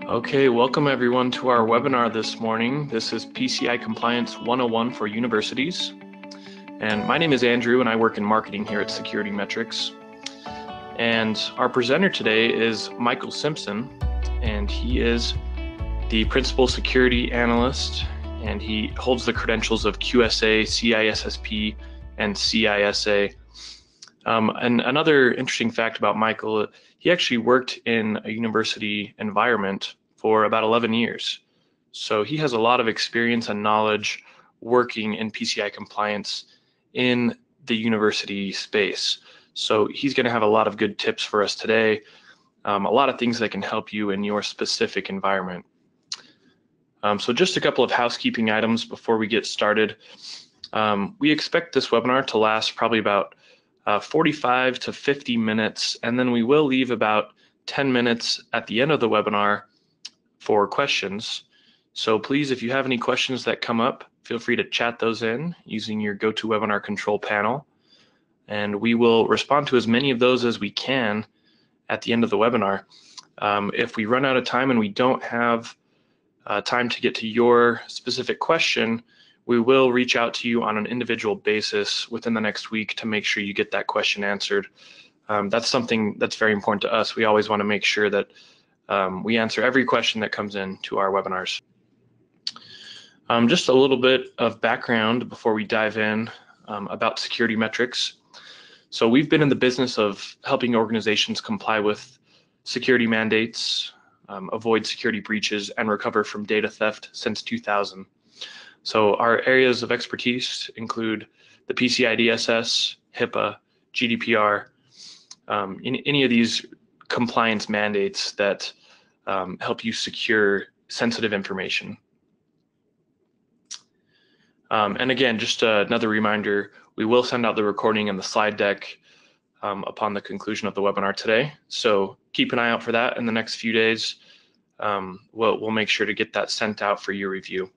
Okay, welcome everyone to our webinar this morning. This is PCI Compliance 101 for universities. And my name is Andrew and I work in marketing here at Security Metrics. And our presenter today is Michael Simpson, and he is the Principal Security Analyst, and he holds the credentials of QSA, CISSP, and CISA. And another interesting fact about Michael, he actually worked in a university environment for about 11 years. So he has a lot of experience and knowledge working in PCI compliance in the university space. So he's going to have a lot of good tips for us today, a lot of things that can help you in your specific environment. So just a couple of housekeeping items before we get started. We expect this webinar to last probably about 45 to 50 minutes, and then we will leave about 10 minutes at the end of the webinar for questions. So please, if you have any questions that come up, feel free to chat those in using your GoToWebinar control panel, and we will respond to as many of those as we can at the end of the webinar. If we run out of time and we don't have time to get to your specific question, we will reach out to you on an individual basis within the next week to make sure you get that question answered. That's something that's very important to us. We always want to make sure that we answer every question that comes in to our webinars. Just a little bit of background before we dive in about Security Metrics. So we've been in the business of helping organizations comply with security mandates, avoid security breaches, and recover from data theft since 2000. So our areas of expertise include the PCI DSS, HIPAA, GDPR, any of these compliance mandates that help you secure sensitive information. And again, just another reminder, we will send out the recording and the slide deck upon the conclusion of the webinar today. So keep an eye out for that in the next few days. We'll make sure to get that sent out for your review.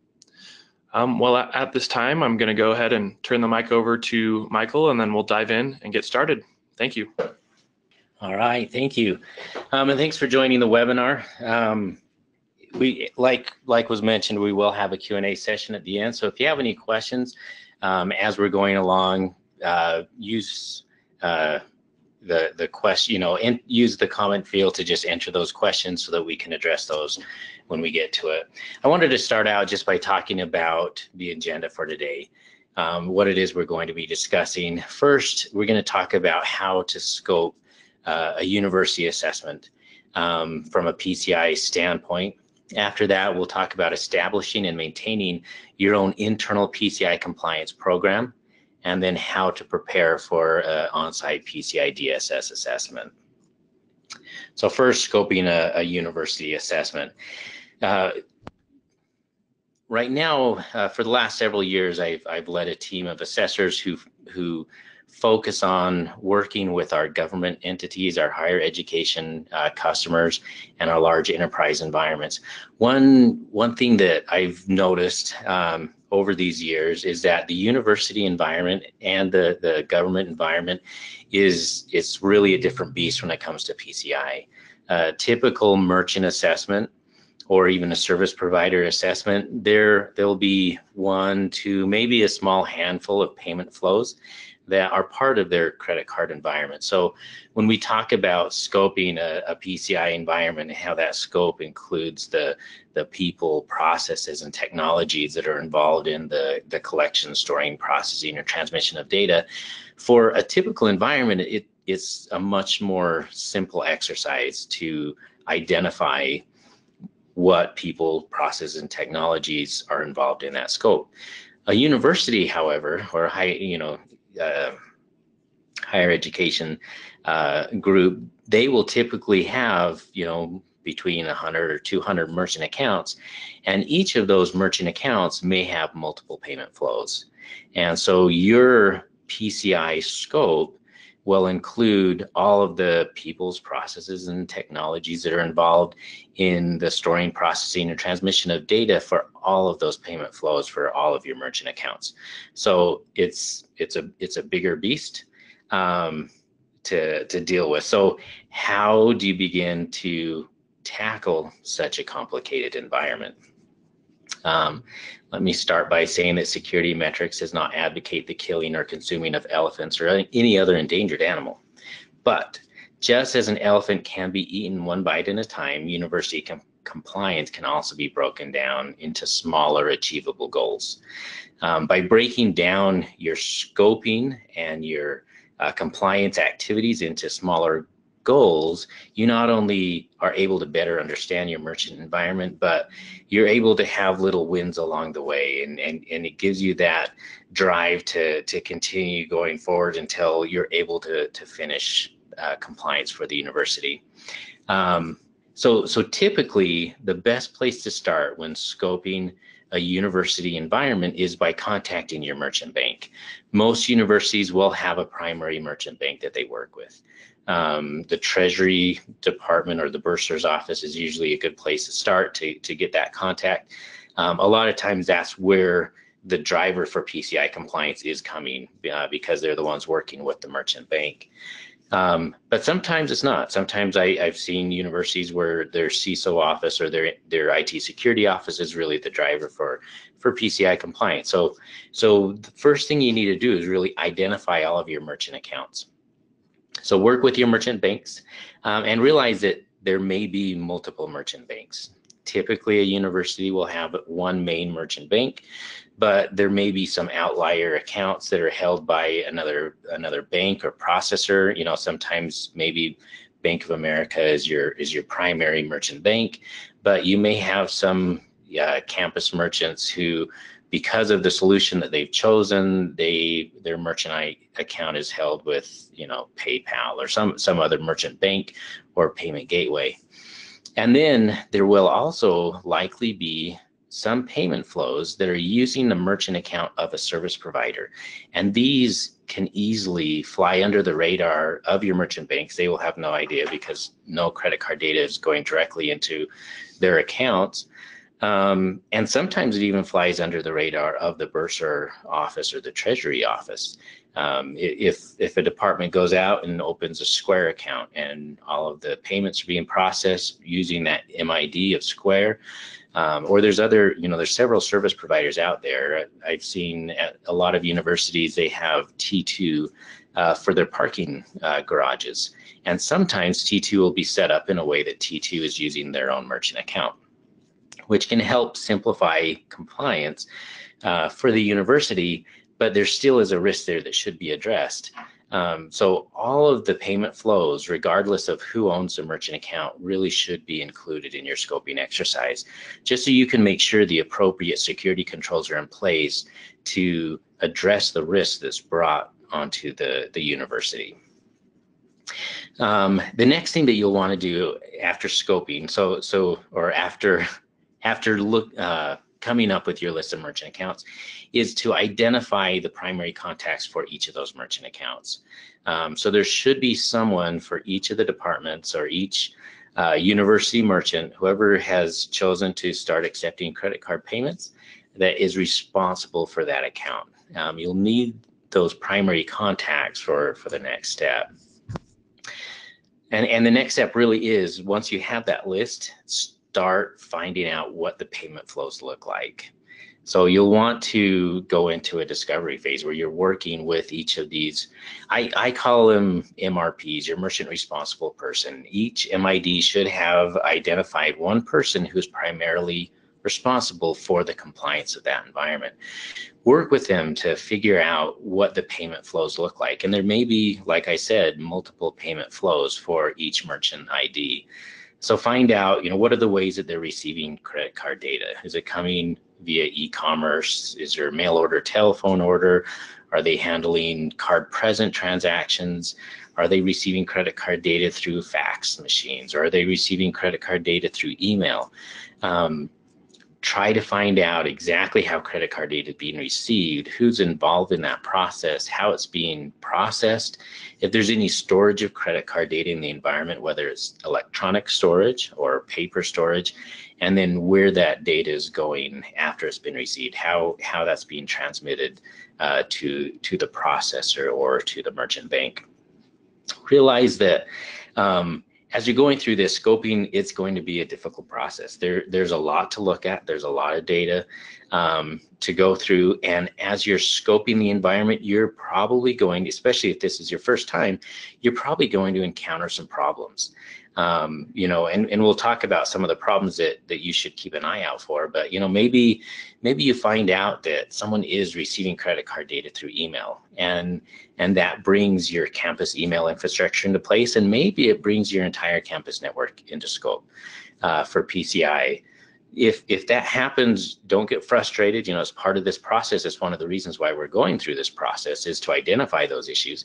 Well, at this time, I'm going to go ahead and turn the mic over to Michael, and then we'll dive in and get started. Thank you. All right, thank you. And thanks for joining the webinar. We like was mentioned, we will have a Q&A session at the end. So if you have any questions as we're going along, use the question, and use the comment field to just enter those questions so that we can address those when we get to it. I wanted to start out just by talking about the agenda for today, what it is we're going to be discussing. First, we're going to talk about how to scope a university assessment from a PCI standpoint. After that, we'll talk about establishing and maintaining your own internal PCI compliance program, and then how to prepare for on-site PCI DSS assessment. So first, scoping a university assessment. Right now, for the last several years, I've led a team of assessors who focus on working with our government entities, our higher education customers, and our large enterprise environments. One thing that I've noticed over these years is that the university environment and the government environment it's really a different beast when it comes to PCI. Typical merchant assessment or even a service provider assessment, there'll be one, two, maybe a small handful of payment flows that are part of their credit card environment. So when we talk about scoping a PCI environment and how that scope includes the people, processes, and technologies that are involved in the collection, storing, processing, or transmission of data, for a typical environment, it's a much more simple exercise to identify what people, processes, and technologies are involved in that scope. A university, however, or higher education group, they will typically have, between 100 or 200 merchant accounts, and each of those merchant accounts may have multiple payment flows. And so your PCI scope will include all of the people's, processes, and technologies that are involved in the storing, processing, and transmission of data for all of those payment flows for all of your merchant accounts. So it's a bigger beast to deal with. So how do you begin to tackle such a complicated environment. Let me start by saying that Security Metrics does not advocate the killing or consuming of elephants or any other endangered animal. But just as an elephant can be eaten one bite at a time, university compliance can also be broken down into smaller achievable goals. By breaking down your scoping and your compliance activities into smaller goals, you not only are able to better understand your merchant environment, but you're able to have little wins along the way, and it gives you that drive to continue going forward until you're able to finish compliance for the university. So typically the best place to start when scoping a university environment is by contacting your merchant bank. Most universities will have a primary merchant bank that they work with. The Treasury Department or the bursar's office is usually a good place to start to get that contact. A lot of times that's where the driver for PCI compliance is coming because they're the ones working with the merchant bank. But sometimes it's not. Sometimes I've seen universities where their CISO office or their IT security office is really the driver for PCI compliance. So the first thing you need to do is really identify all of your merchant accounts. So work with your merchant banks and realize that there may be multiple merchant banks. Typically, a university will have one main merchant bank, but there may be some outlier accounts that are held by another bank or processor. You know, sometimes maybe Bank of America is your primary merchant bank, but you may have some campus merchants who, because of the solution that they've chosen, their merchant account is held with, you know, PayPal or some other merchant bank or payment gateway. And then there will also likely be some payment flows that are using the merchant account of a service provider. And these can easily fly under the radar of your merchant banks. They will have no idea because no credit card data is going directly into their accounts. And sometimes it even flies under the radar of the bursar office or the treasury office. If a department goes out and opens a Square account and all of the payments are being processed using that MID of Square, or there's several service providers out there. I've seen at a lot of universities, they have T2 for their parking garages. And sometimes T2 will be set up in a way that T2 is using their own merchant account, which can help simplify compliance for the university, but there still is a risk there that should be addressed. So all of the payment flows, regardless of who owns the merchant account, really should be included in your scoping exercise, just so you can make sure the appropriate security controls are in place to address the risk that's brought onto the university. The next thing that you'll want to do after scoping, or after coming up with your list of merchant accounts, is to identify the primary contacts for each of those merchant accounts. So there should be someone for each of the departments or each university merchant, whoever has chosen to start accepting credit card payments, that is responsible for that account. You'll need those primary contacts for the next step. And the next step really is, once you have that list, start finding out what the payment flows look like. So you'll want to go into a discovery phase where you're working with each of these. I call them MRPs, your merchant responsible person. Each MID should have identified one person who's primarily responsible for the compliance of that environment. Work with them to figure out what the payment flows look like. And there may be, like I said, multiple payment flows for each merchant ID. So find out, what are the ways that they're receiving credit card data? Is it coming via e-commerce? Is there mail order, telephone order? Are they handling card present transactions? Are they receiving credit card data through fax machines? Or are they receiving credit card data through email? Try to find out exactly how credit card data is being received, who's involved in that process, how it's being processed, if there's any storage of credit card data in the environment, whether it's electronic storage or paper storage, and then where that data is going after it's been received, how that's being transmitted to the processor or to the merchant bank. Realize that as you're going through this scoping, it's going to be a difficult process. There's a lot to look at. There's a lot of data to go through. And as you're scoping the environment, you're probably going, especially if this is your first time, you're probably going to encounter some problems. You know, and we'll talk about some of the problems that you should keep an eye out for. But, you know, maybe you find out that someone is receiving credit card data through email, and that brings your campus email infrastructure into place, and maybe it brings your entire campus network into scope for PCI. If that happens, don't get frustrated. You know, as part of this process, it's one of the reasons why we're going through this process, is to identify those issues.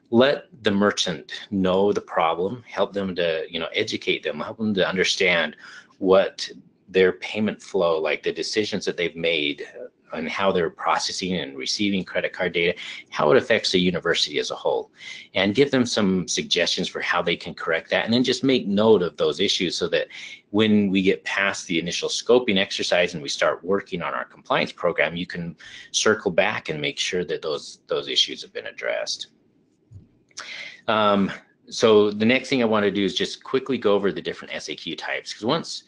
Let the merchant know the problem, help them to, you know, educate them, help them to understand what their payment flow, like the decisions that they've made and how they're processing and receiving credit card data, how it affects the university as a whole, and give them some suggestions for how they can correct that. And then just make note of those issues so that when we get past the initial scoping exercise and we start working on our compliance program, you can circle back and make sure that those issues have been addressed. So the next thing I want to do is just quickly go over the different SAQ types, because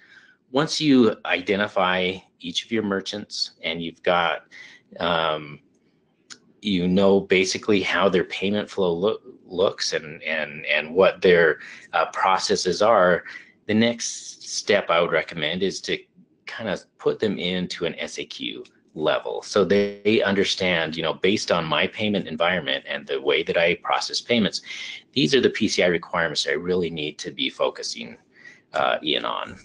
once you identify each of your merchants and you've got, you know, basically how their payment flow looks and what their processes are, the next step I would recommend is to kind of put them into an SAQ level, so they understand, you know, based on my payment environment and the way that I process payments, these are the PCI requirements I really need to be focusing in on.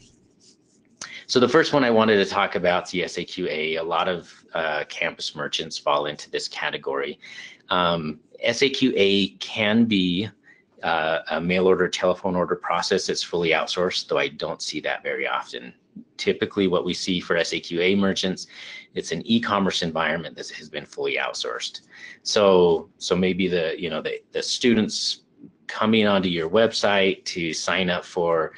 So the first one I wanted to talk about is the SAQA. A lot of campus merchants fall into this category. SAQA can be a mail order, telephone order process that's fully outsourced, though I don't see that very often. Typically what we see for SAQA merchants, it's an e-commerce environment that has been fully outsourced. So maybe the students coming onto your website to sign up for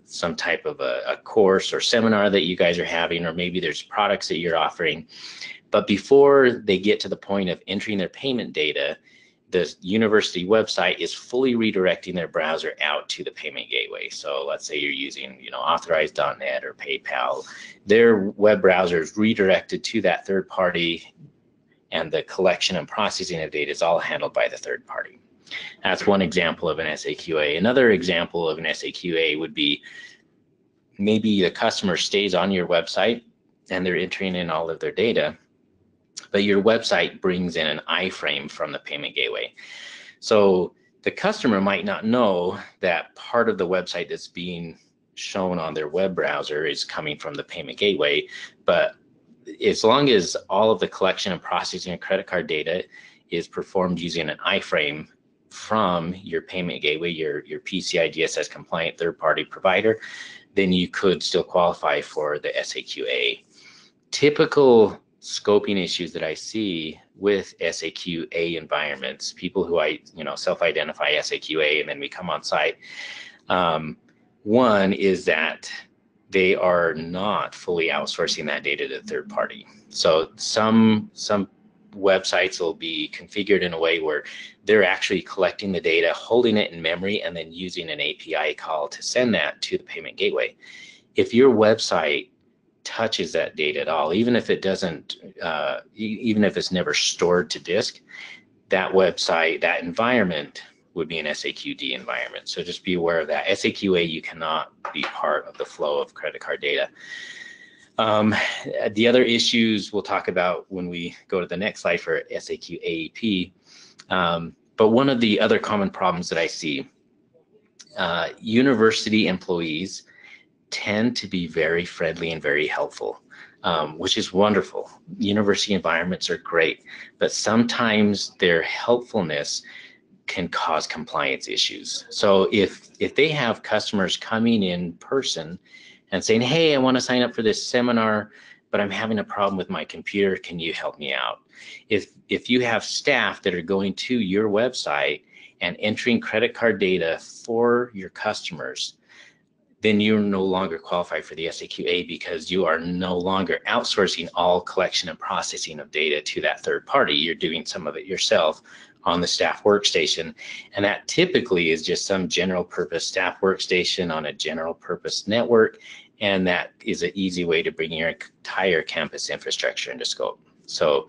some type of a course or seminar that you guys are having, or maybe there's products that you're offering. But before they get to the point of entering their payment data, the university website is fully redirecting their browser out to the payment gateway. So let's say you're using, you know, Authorize.net or PayPal. Their web browser is redirected to that third party, and the collection and processing of data is all handled by the third party. That's one example of an SAQA. Another example of an SAQA would be maybe the customer stays on your website and they're entering in all of their data, but your website brings in an iframe from the payment gateway. So the customer might not know that part of the website that's being shown on their web browser is coming from the payment gateway, but as long as all of the collection and processing of credit card data is performed using an iframe from your payment gateway, your PCI DSS compliant third-party provider, then you could still qualify for the SAQA. Typical scoping issues that I see with SAQA environments, people who self-identify SAQA and then we come on site, one is that they are not fully outsourcing that data to third party. So some websites will be configured in a way where they're actually collecting the data, holding it in memory, and then using an API call to send that to the payment gateway. If your website touches that data at all, even if it doesn't, even if it's never stored to disk, that website, that environment would be an SAQD environment. So just be aware of that. SAQA, you cannot be part of the flow of credit card data. The other issues we'll talk about when we go to the next slide for SAQ AEP. But one of the other common problems that I see, university employees tend to be very friendly and very helpful, which is wonderful. University environments are great, but sometimes their helpfulness can cause compliance issues. So if they have customers coming in person and saying, hey, I want to sign up for this seminar, but I'm having a problem with my computer, can you help me out? If you have staff that are going to your website and entering credit card data for your customers, then you're no longer qualified for the SAQA because you are no longer outsourcing all collection and processing of data to that third party. You're doing some of it yourself on the staff workstation. And that typically is just some general purpose staff workstation on a general purpose network. And that is an easy way to bring your entire campus infrastructure into scope. So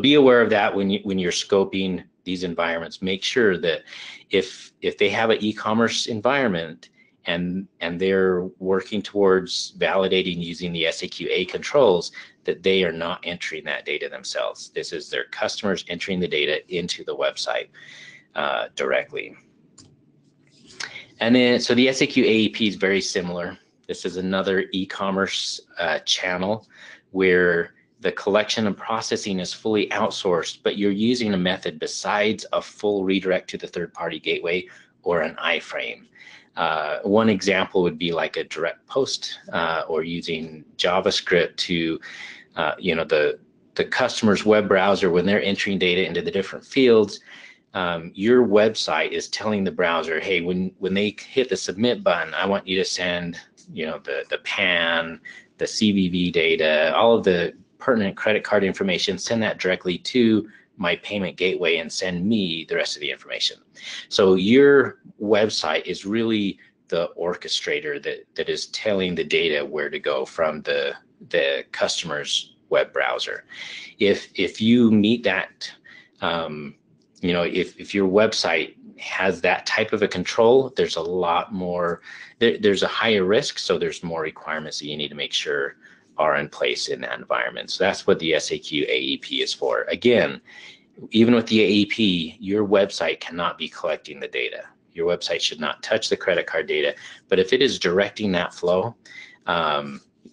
be aware of that when you're scoping these environments. Make sure that if they have an e-commerce environment and they're working towards validating using the SAQA controls, that they are not entering that data themselves. This is their customers entering the data into the website directly. And then, so the SAQ AEP is very similar. This is another e-commerce channel where the collection and processing is fully outsourced, but you're using a method besides a full redirect to the third-party gateway or an iframe. One example would be like a direct post or using JavaScript to, the customer's web browser when they're entering data into the different fields. Your website is telling the browser, hey, when they hit the submit button, I want you to send, the PAN, the CVV data, all of the pertinent credit card information, send that directly to my payment gateway and send me the rest of the information. So your website is really the orchestrator that is telling the data where to go from the customer's web browser. If you meet that, if your website has that type of a control, there's a lot more, there's a higher risk, so there's more requirements that you need to make sure are in place in that environment. So that's what the SAQ AEP is for. Again, even with the AEP, your website cannot be collecting the data. Your website should not touch the credit card data, but if it is directing that flow,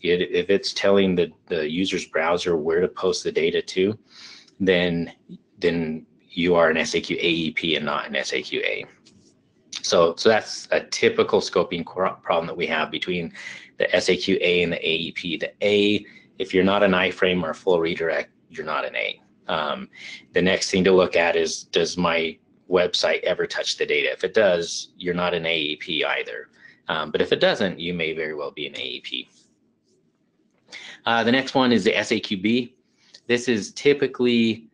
if it's telling the user's browser where to post the data to, then you are an SAQ AEP and not an SAQA. So that's a typical scoping problem that we have between the SAQA and the AEP. The A, if you're not an iframe or a full redirect, you're not an A. The next thing to look at is, does my website ever touch the data? If it does, you're not an AEP either. But if it doesn't, you may very well be an AEP. The next one is the SAQB. This is typically,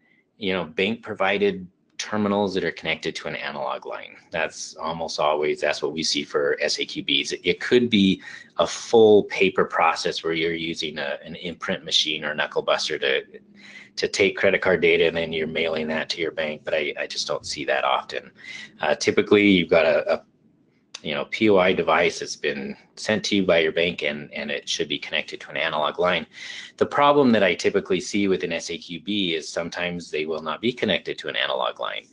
bank provided terminals that are connected to an analog line. That's almost always, that's what we see for SAQBs. It could be a full paper process where you're using an imprint machine or knuckle buster to take credit card data and then you're mailing that to your bank, but I just don't see that often. Typically you've got a POI device that's been sent to you by your bank and it should be connected to an analog line. The problem that I typically see with an SAQB is sometimes they will not be connected to an analog line.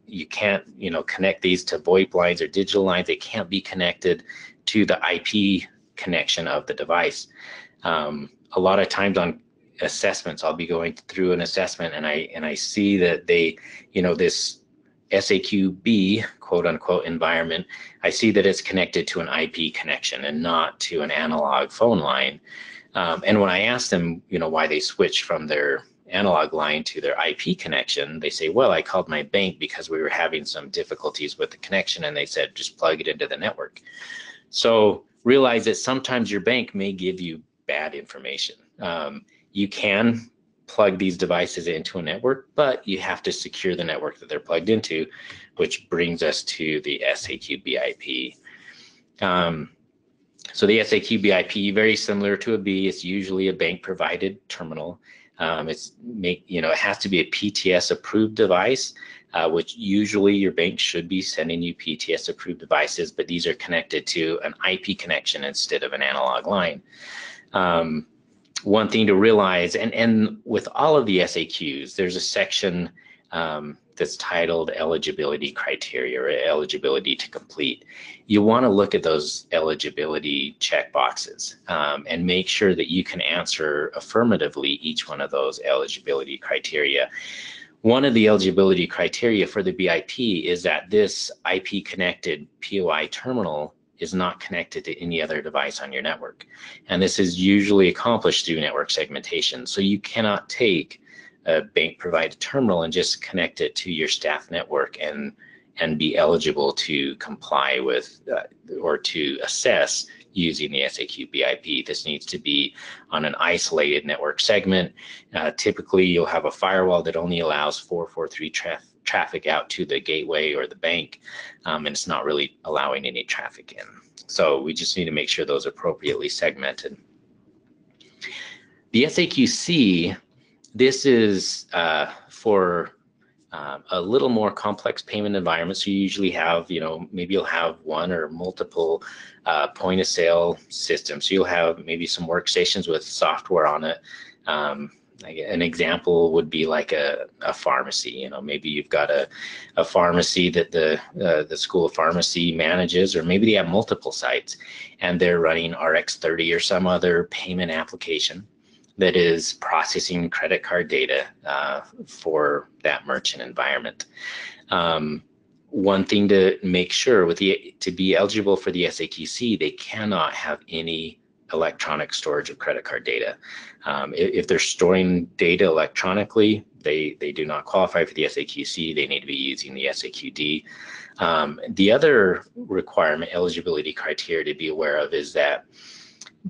You can't, connect these to VoIP lines or digital lines. They can't be connected to the IP connection of the device. A lot of times on assessments, I'll be going through an assessment and I see that they, this SAQB, quote unquote, environment, I see that it's connected to an IP connection and not to an analog phone line. And when I ask them, why they switched from their analog line to their IP connection, they say, well, I called my bank because we were having some difficulties with the connection and they said, just plug it into the network. So realize that sometimes your bank may give you bad information. You can plug these devices into a network, but you have to secure the network that they're plugged into, which brings us to the SAQB IP. So the SAQB IP, very similar to a B, it's usually a bank provided terminal. It has to be a PTS approved device, which usually your bank should be sending you PTS approved devices, but these are connected to an IP connection instead of an analog line. One thing to realize, and with all of the SAQs, there's a section that's titled eligibility criteria or eligibility to complete. You want to look at those eligibility checkboxes and make sure that you can answer affirmatively each one of those eligibility criteria. One of the eligibility criteria for the BIP is that this IP connected POI terminal is not connected to any other device on your network. And this is usually accomplished through network segmentation. So you cannot take a bank provided terminal and just connect it to your staff network and and be eligible to comply with or to assess using the SAQ BIP. This needs to be on an isolated network segment. Typically, you'll have a firewall that only allows 443 traffic out to the gateway or the bank, and it's not really allowing any traffic in. So we just need to make sure those are appropriately segmented. The SAQC, this is for a little more complex payment environment. So you usually have, maybe you'll have one or multiple point of sale systems. So you'll have maybe some workstations with software on it. An example would be like a pharmacy. Maybe you've got a pharmacy that the School of Pharmacy manages, or maybe they have multiple sites and they're running RX30 or some other payment application that is processing credit card data for that merchant environment. One thing to make sure to be eligible for the SAQC, they cannot have any electronic storage of credit card data. If they're storing data electronically, they do not qualify for the SAQC. They need to be using the SAQD. The other requirement, eligibility criteria to be aware of, is that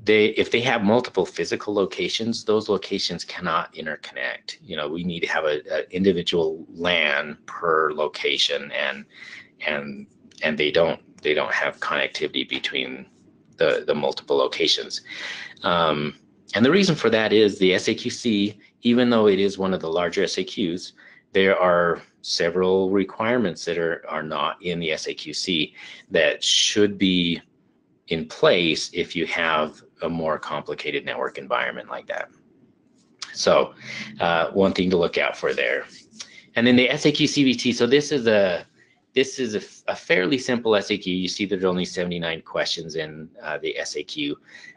if they have multiple physical locations, those locations cannot interconnect. We need to have an individual LAN per location, and they don't have connectivity between the multiple locations. And the reason for that is the SAQC, even though it is one of the larger SAQs, there are several requirements that are not in the SAQC that should be in place if you have a more complicated network environment like that. So one thing to look out for there. And then the SAQ CBT, so this is a fairly simple SAQ. You see there's only 79 questions in the SAQ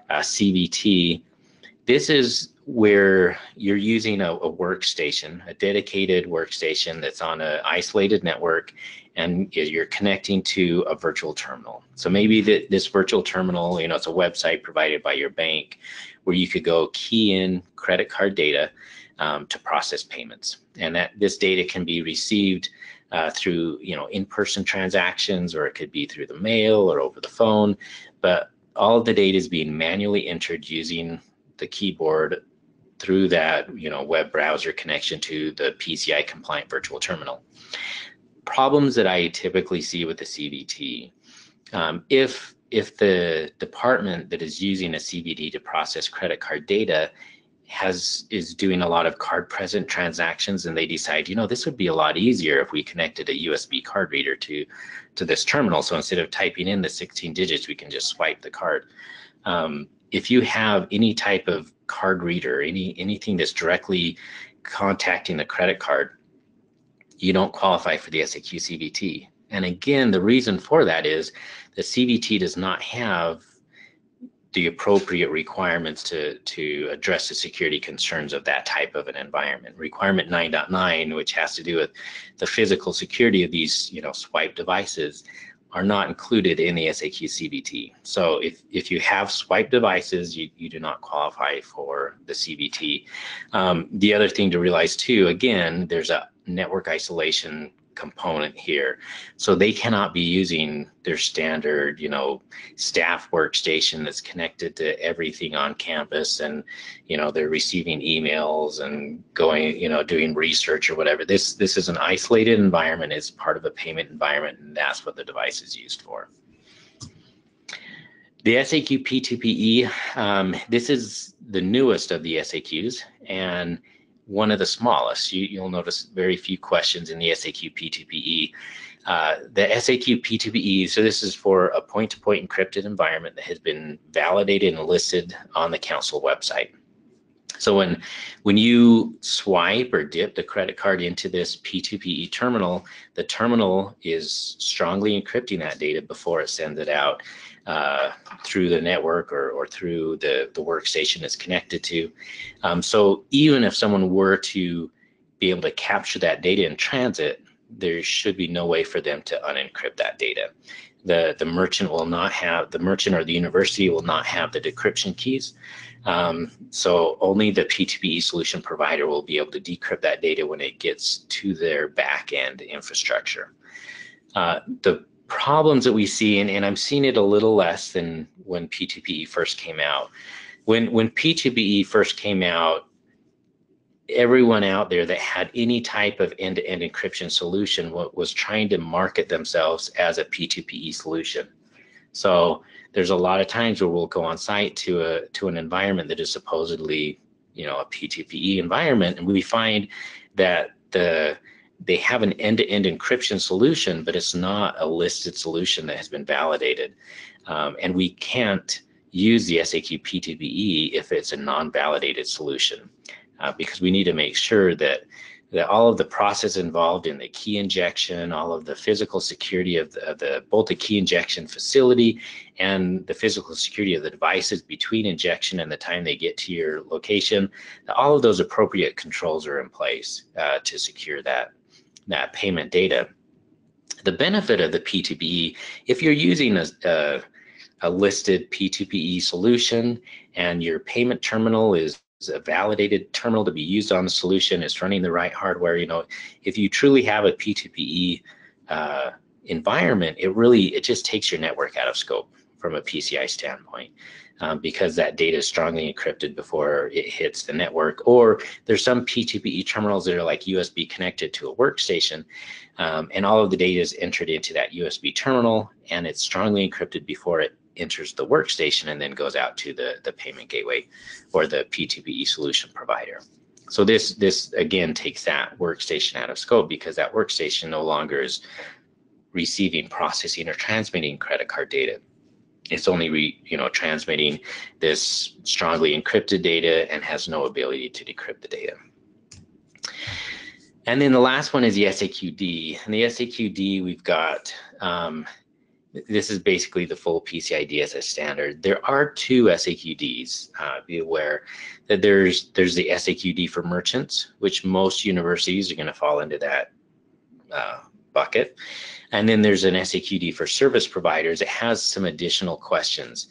CBT. This is where you're using a workstation, a dedicated workstation that's on an isolated network, and you're connecting to a virtual terminal. So maybe this virtual terminal, it's a website provided by your bank where you could go key in credit card data to process payments. And this data can be received through, in-person transactions, or it could be through the mail or over the phone. But all of the data is being manually entered using the keyboard through that, web browser connection to the PCI compliant virtual terminal. Problems that I typically see with the CBT, if the department that is using a CBT to process credit card data is doing a lot of card present transactions, and they decide, this would be a lot easier if we connected a USB card reader to this terminal. So instead of typing in the 16 digits, we can just swipe the card. If you have any type of card reader, anything that's directly contacting the credit card, you don't qualify for the SAQ CBT. And again, the reason for that is the CBT does not have the appropriate requirements to address the security concerns of that type of an environment. Requirement 9.9, which has to do with the physical security of these, swipe devices, are not included in the SAQ CBT. So if you have swipe devices, you do not qualify for the CBT. The other thing to realize too, again, there's a network isolation component here. So they cannot be using their standard, staff workstation that's connected to everything on campus, and, they're receiving emails and going, doing research or whatever. This is an isolated environment. It's part of a payment environment, and that's what the device is used for. The SAQ P2PE, this is the newest of the SAQs and one of the smallest. You'll notice very few questions in the SAQ P2PE. The SAQ P2PE, so this is for a point-to-point encrypted environment that has been validated and listed on the council website. So when you swipe or dip the credit card into this P2PE terminal, the terminal is strongly encrypting that data before it sends it out through the network or through the workstation it's connected to. So even if someone were to be able to capture that data in transit, there should be no way for them to unencrypt that data. The merchant will not have, the merchant or the university will not have the decryption keys. So only the P2PE solution provider will be able to decrypt that data when it gets to their back-end infrastructure. The problems that we see, and I'm seeing it a little less than when P2PE first came out. When P2PE first came out, everyone out there that had any type of end-to-end encryption solution was trying to market themselves as a P2PE solution. So there's a lot of times where we'll go on site to an environment that is supposedly, a P2PE environment, and we find that they have an end-to-end encryption solution, but it's not a listed solution that has been validated, and we can't use the SAQ P2PE if it's a non-validated solution. Because we need to make sure that all of the process involved in the key injection, all of the physical security of both the key injection facility and the physical security of the devices between injection and the time they get to your location, all of those appropriate controls are in place to secure that payment data. The benefit of the P2PE, if you're using a listed P2PE solution and your payment terminal is a validated terminal to be used on the solution, is running the right hardware, if you truly have a P2PE environment, it just takes your network out of scope from a PCI standpoint, because that data is strongly encrypted before it hits the network. Or there's some P2PE terminals that are like USB connected to a workstation, and all of the data is entered into that USB terminal, and it's strongly encrypted before it enters the workstation and then goes out to the payment gateway or the P2PE solution provider. So this again takes that workstation out of scope, because that workstation no longer is receiving, processing, or transmitting credit card data. It's only transmitting this strongly encrypted data and has no ability to decrypt the data. And then the last one is the SAQD. And the SAQD, we've got this is basically the full PCI DSS standard. There are two SAQDs. Be aware that there's the SAQD for merchants, which most universities are going to fall into that bucket. And then there's an SAQD for service providers. It has some additional questions.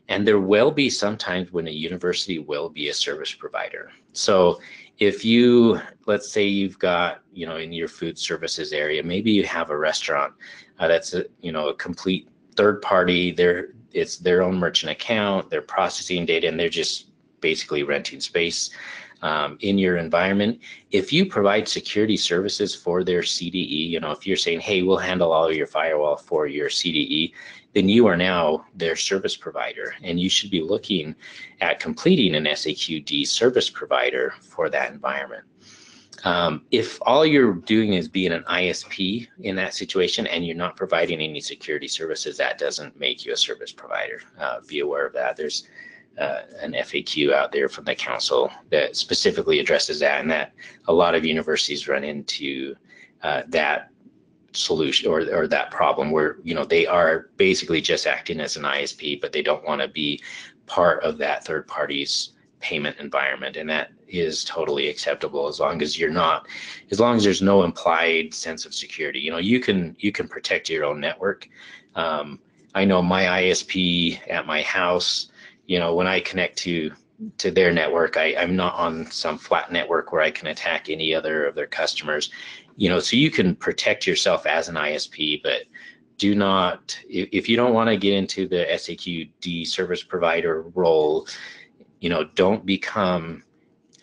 And there will be sometimes when a university will be a service provider. So if let's say you've got, in your food services area, maybe you have a restaurant that's a complete third party. It's their own merchant account. They're processing data, and they're just basically renting space in your environment. If you provide security services for their CDE, if you're saying, hey, we'll handle all of your firewall for your CDE, then you are now their service provider, and you should be looking at completing an SAQD service provider for that environment. If all you're doing is being an ISP in that situation and you're not providing any security services, that doesn't make you a service provider. Be aware of that. There's an FAQ out there from the council that specifically addresses that, and that a lot of universities run into that solution or that problem where they are basically just acting as an ISP, but they don't want to be part of that third party's payment environment, and that is totally acceptable as long as there's no implied sense of security. You can protect your own network. I know my ISP at my house, when I connect to their network, I'm not on some flat network where I can attack any other of their customers. So you can protect yourself as an ISP, but do not, if you don't want to get into the SAQD service provider role, don't become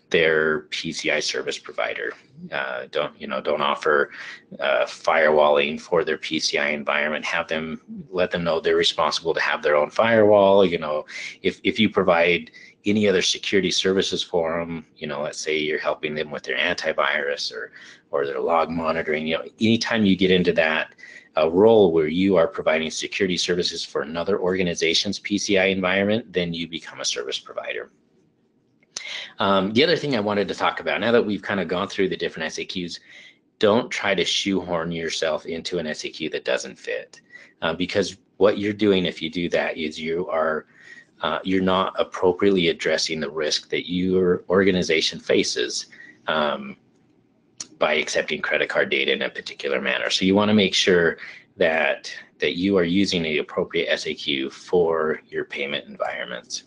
their PCI service provider. Don't offer firewalling for their PCI environment. Let them know they're responsible to have their own firewall. If you provide any other security services for them, let's say you're helping them with their antivirus or their log monitoring, anytime you get into that role where you are providing security services for another organization's PCI environment, then you become a service provider. The other thing I wanted to talk about, now that we've kind of gone through the different SAQs, don't try to shoehorn yourself into an SAQ that doesn't fit, because what you're doing if you do that is you're not appropriately addressing the risk that your organization faces by accepting credit card data in a particular manner. So you want to make sure that you are using the appropriate SAQ for your payment environments.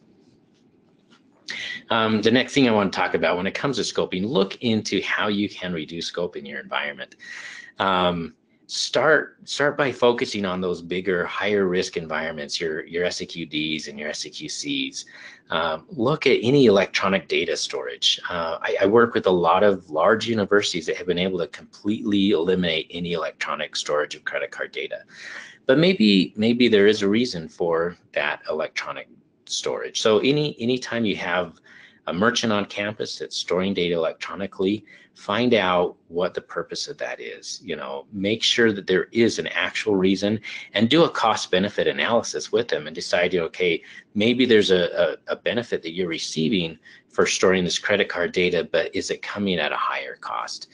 The next thing I want to talk about when it comes to scoping, look into how you can reduce scope in your environment. start by focusing on those bigger, higher risk environments, your SAQDs and your SAQCs. Look at any electronic data storage. I work with a lot of large universities that have been able to completely eliminate any electronic storage of credit card data. But maybe there is a reason for that electronic storage. So anytime you have a merchant on campus that's storing data electronically, find out what the purpose of that is. Make sure that there is an actual reason, and do a cost benefit analysis with them and decide, okay, maybe there's a benefit that you're receiving for storing this credit card data, but is it coming at a higher cost?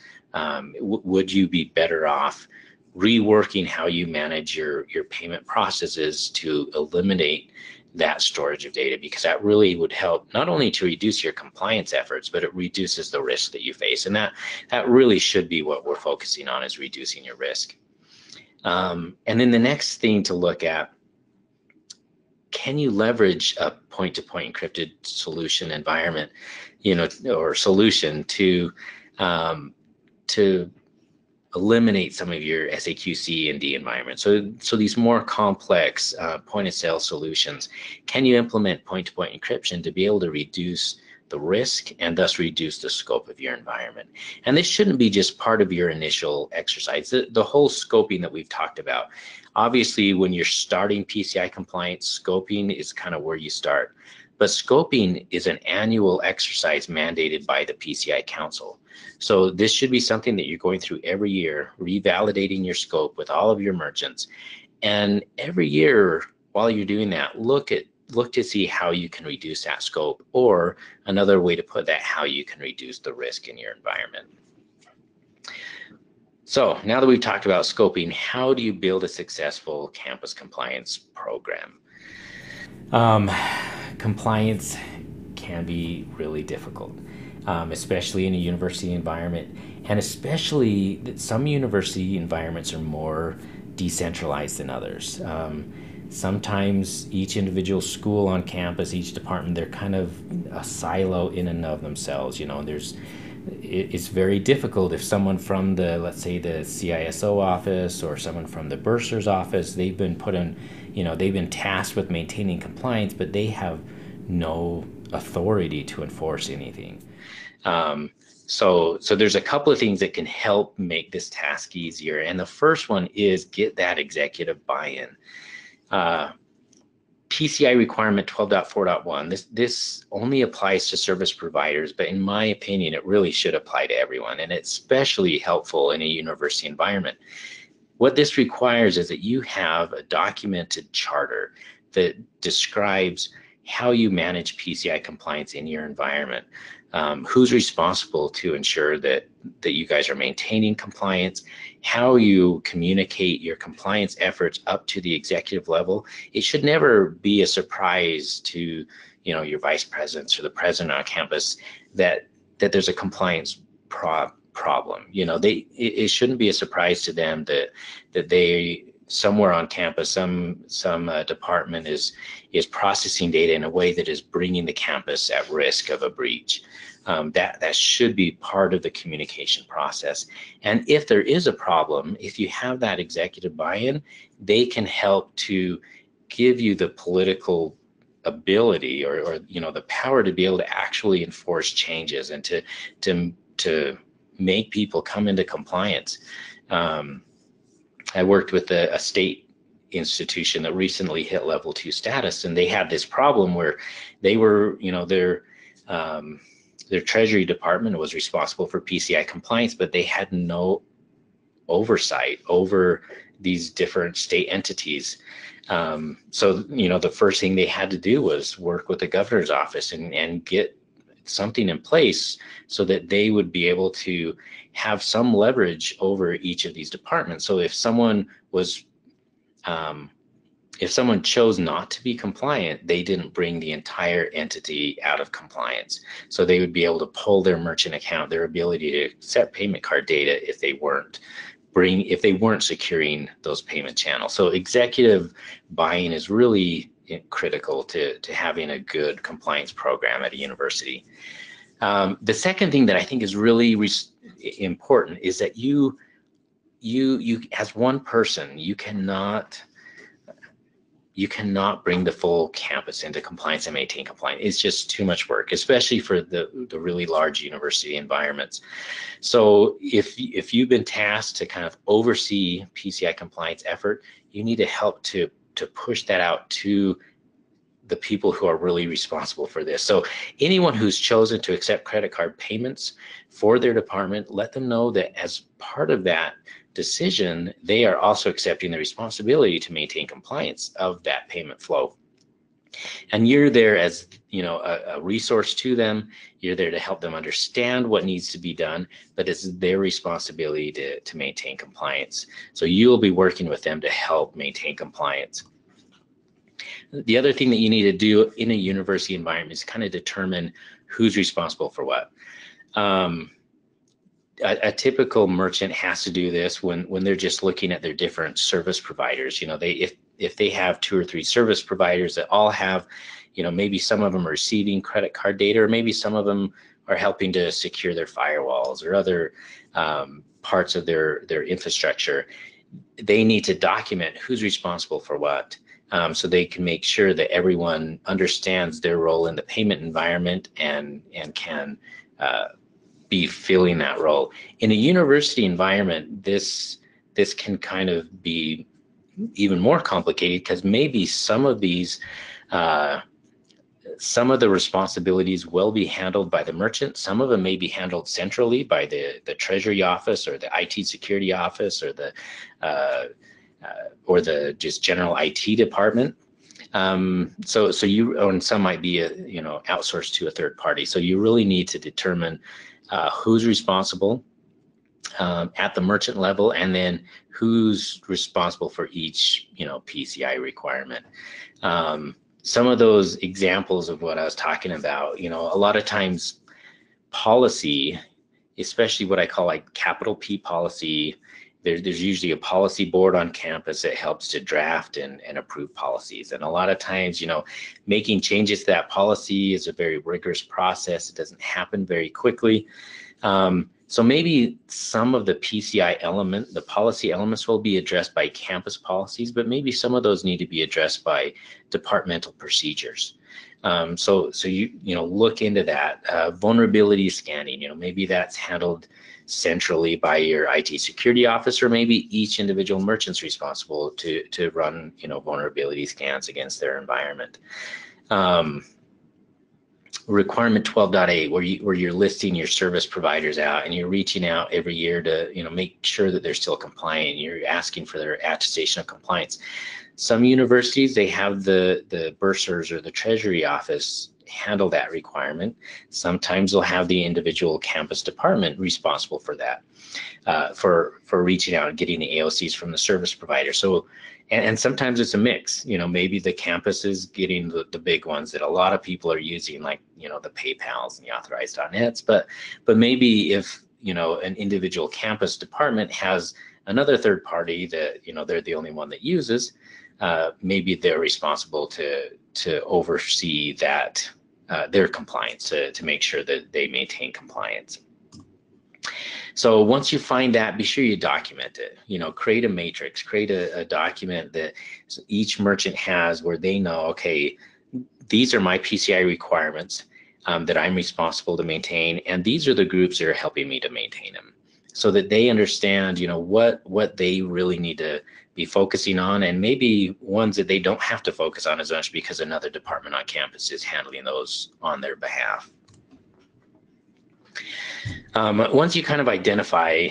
Would you be better off reworking how you manage your payment processes to eliminate that storage of data, because that really would help not only to reduce your compliance efforts, but it reduces the risk that you face. And that really should be what we're focusing on, is reducing your risk. And then the next thing to look at, can you leverage a point-to-point encrypted solution environment, or solution to eliminate some of your SAQC and D environments. So these more complex point of sale solutions, can you implement point-to-point encryption to be able to reduce the risk and thus reduce the scope of your environment? And this shouldn't be just part of your initial exercise. The whole scoping that we've talked about, obviously when you're starting PCI compliance, scoping is kind of where you start. But scoping is an annual exercise mandated by the PCI Council. So this should be something that you're going through every year, revalidating your scope with all of your merchants. And every year while you're doing that, look to see how you can reduce that scope, or another way to put that, how you can reduce the risk in your environment. So now that we've talked about scoping, how do you build a successful campus compliance program? Compliance can be really difficult, especially in a university environment, and especially that some university environments are more decentralized than others. Sometimes each individual school on campus, each department, they're kind of a silo in and of themselves. It's very difficult if someone from the, let's say, the CISO office or someone from the bursar's office, they've been put in, they've been tasked with maintaining compliance, but they have no authority to enforce anything. So there's a couple of things that can help make this task easier. And the first one is get that executive buy-in. PCI requirement 12.4.1, this only applies to service providers, but in my opinion, it really should apply to everyone, and it's especially helpful in a university environment. What this requires is that you have a documented charter that describes how you manage PCI compliance in your environment. Who's responsible to ensure that you guys are maintaining compliance, how you communicate your compliance efforts up to the executive level. It should never be a surprise to your vice presidents or the president on campus that there's a compliance problem. It shouldn't be a surprise to them that they somewhere on campus, some department is processing data in a way that is bringing the campus at risk of a breach. That should be part of the communication process. And if there is a problem, if you have that executive buy-in, they can help to give you the political ability or the power to be able to actually enforce changes and to make people come into compliance. I worked with a state institution that recently hit level 2 status, and they had this problem where they were, their treasury department was responsible for PCI compliance, but they had no oversight over these different state entities. So, the first thing they had to do was work with the governor's office and get something in place so that they would be able to have some leverage over each of these departments. So if someone chose not to be compliant, they didn't bring the entire entity out of compliance. So they would be able to pull their merchant account, their ability to accept payment card data if they weren't securing those payment channels. So executive buy-in is really critical to having a good compliance program at a university. The second thing that I think is really important is that you you as one person, you cannot bring the full campus into compliance and maintain compliance. It's just too much work, especially for the really large university environments. So if you've been tasked to kind of oversee PCI compliance effort, you need to help to push that out to the people who are really responsible for this. So anyone who's chosen to accept credit card payments for their department, let them know that as part of that decision, they are also accepting the responsibility to maintain compliance of that payment flow. And you're there as, you know, a resource to them. You're there to help them understand what needs to be done, but it's their responsibility to maintain compliance. So you'll be working with them to help maintain compliance. The other thing that you need to do in a university environment is kind of determine who's responsible for what. A typical merchant has to do this when they're just looking at their different service providers. You know, if they have 2 or 3 service providers that all have, you know, maybe some of them are receiving credit card data, or maybe some of them are helping to secure their firewalls or other parts of their infrastructure. They need to document who's responsible for what. So they can make sure that everyone understands their role in the payment environment and can be filling that role. In a university environment, this can kind of be even more complicated, because maybe some of these some of the responsibilities will be handled by the merchant. Some of them may be handled centrally by the Treasury office or the IT security office or the just general IT department. So and some might be outsourced to a third party. So you really need to determine who's responsible at the merchant level, and then who's responsible for each PCI requirement. Some of those examples of what I was talking about, a lot of times policy, especially what I call like capital P policy, there's usually a policy board on campus that helps to draft and approve policies. And a lot of times, making changes to that policy is a very rigorous process. It doesn't happen very quickly. So maybe some of the PCI the policy elements will be addressed by campus policies, but maybe some of those need to be addressed by departmental procedures. So you look into that. Vulnerability scanning, maybe that's handled centrally by your IT security office, or maybe each individual merchant's responsible to run vulnerability scans against their environment. Requirement 12.8, where you're listing your service providers out and you're reaching out every year to make sure that they're still compliant. You're asking for their attestation of compliance. Some universities, they have the bursars or the Treasury office handle that requirement. Sometimes they'll have the individual campus department responsible for that, for reaching out and getting the AOCs from the service provider. So, and sometimes it's a mix. Maybe the campus is getting the big ones that a lot of people are using, like the PayPals and the authorized.nets. But maybe if an individual campus department has another third party that they're the only one that uses, maybe they're responsible to oversee that their compliance, to make sure that they maintain compliance. So once you find that, be sure you document it. Create a matrix, create a document that each merchant has, where they know, okay, these are my PCI requirements that I'm responsible to maintain, and these are the groups that are helping me to maintain them, so that they understand, what they really need to be focusing on, and maybe ones that they don't have to focus on as much because another department on campus is handling those on their behalf. Once you kind of identify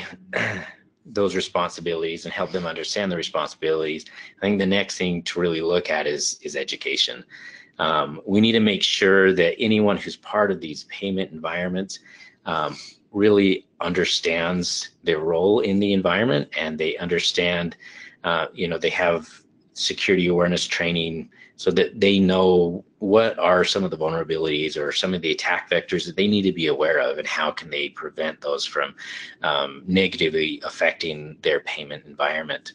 those responsibilities and help them understand the responsibilities, I think the next thing to really look at is education. We need to make sure that anyone who's part of these payment environments really understands their role in the environment, and they understand, they have security awareness training, so that they know what are some of the vulnerabilities or some of the attack vectors that they need to be aware of, and how can they prevent those from negatively affecting their payment environment.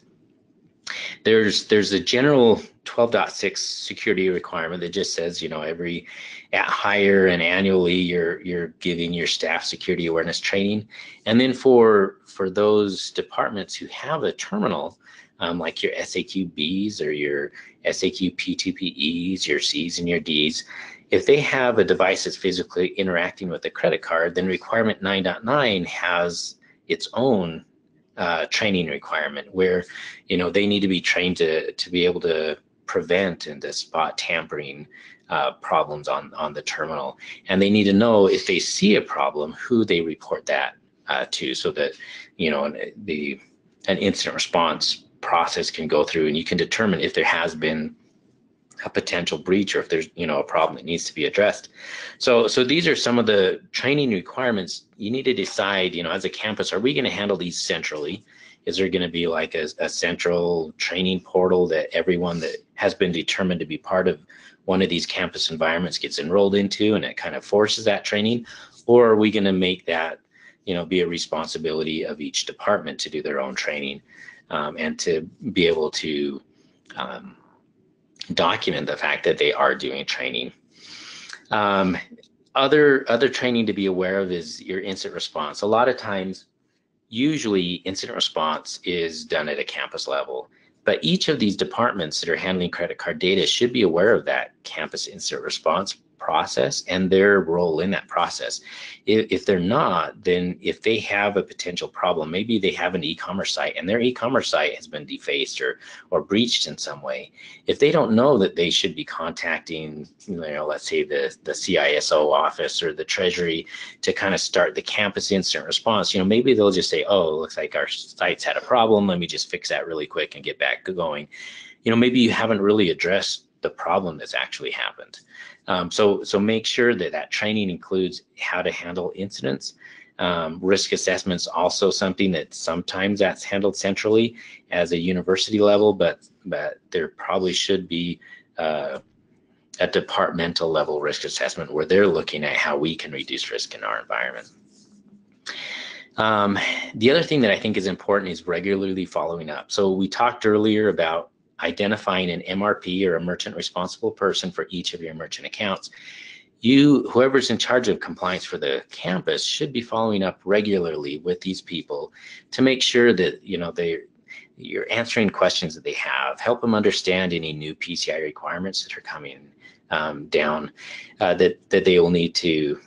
There's a general 12.6 security requirement that just says, every at hire and annually you're giving your staff security awareness training. And then for those departments who have a terminal, like your SAQBs or your SAQ PTPEs, your Cs and your Ds, if they have a device that's physically interacting with a credit card, then requirement 9.9 has its own training requirement where, they need to be trained to be able to prevent and to spot tampering problems on the terminal. And they need to know if they see a problem, who they report that to, so that, an incident response process can go through and you can determine if there has been a potential breach or if there's a problem that needs to be addressed. So these are some of the training requirements. You need to decide, as a campus, are we going to handle these centrally? Is there going to be like a central training portal that everyone that has been determined to be part of one of these campus environments gets enrolled into, and it kind of forces that training? Or are we going to make that be a responsibility of each department to do their own training, and to be able to document the fact that they are doing training? Other training to be aware of is your incident response. A lot of times, usually incident response is done at a campus level, but each of these departments that are handling credit card data should be aware of that campus incident response process and their role in that process. If they're not, then if they have a potential problem, maybe they have an e-commerce site and their e-commerce site has been defaced or breached in some way. If they don't know that they should be contacting, let's say the CISO office or the Treasury to kind of start the campus incident response, maybe they'll just say, oh, it looks like our site's had a problem. Let me just fix that really quick and get back going. Maybe you haven't really addressed the problem that's actually happened. So make sure that training includes how to handle incidents. Risk assessment's also something that sometimes that's handled centrally as a university level, but there probably should be a departmental level risk assessment where they're looking at how we can reduce risk in our environment. The other thing that I think is important is regularly following up. So we talked earlier about identifying an MRP or a merchant responsible person for each of your merchant accounts. Whoever's in charge of compliance for the campus should be following up regularly with these people to make sure that you're answering questions that they have, help them understand any new PCI requirements that are coming down that they will need to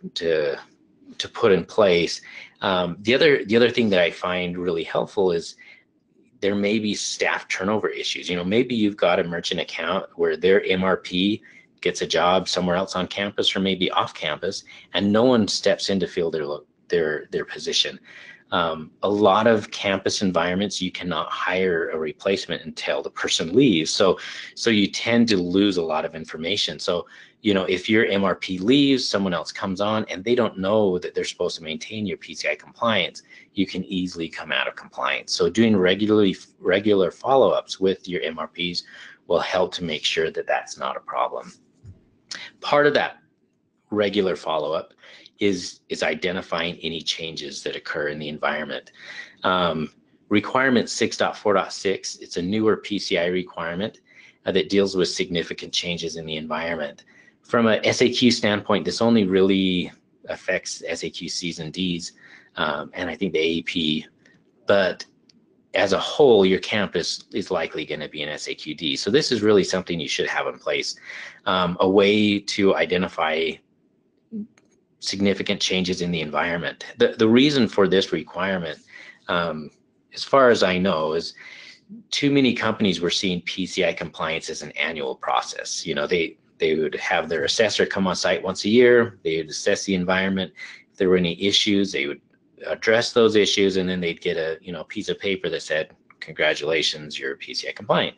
put in place. The other thing that I find really helpful is there may be staff turnover issues. Maybe you've got a merchant account where their MRP gets a job somewhere else on campus or maybe off campus, and no one steps in to fill their position. A lot of campus environments, you cannot hire a replacement until the person leaves. So you tend to lose a lot of information. So, if your MRP leaves, someone else comes on and they don't know that they're supposed to maintain your PCI compliance, you can easily come out of compliance. So doing regular follow-ups with your MRPs will help to make sure that that's not a problem. Part of that regular follow-up is identifying any changes that occur in the environment. Requirement 6.4.6, it's a newer PCI requirement that deals with significant changes in the environment. From a SAQ standpoint, this only really affects SAQ Cs and Ds, and I think the AEP, but as a whole, your campus is likely going to be an SAQD. So this is really something you should have in place, a way to identify significant changes in the environment. The reason for this requirement, as far as I know, is too many companies were seeing PCI compliance as an annual process. They would have their assessor come on site once a year. They would assess the environment. If there were any issues, they would address those issues, and then they'd get a piece of paper that said, congratulations, you're PCI compliant.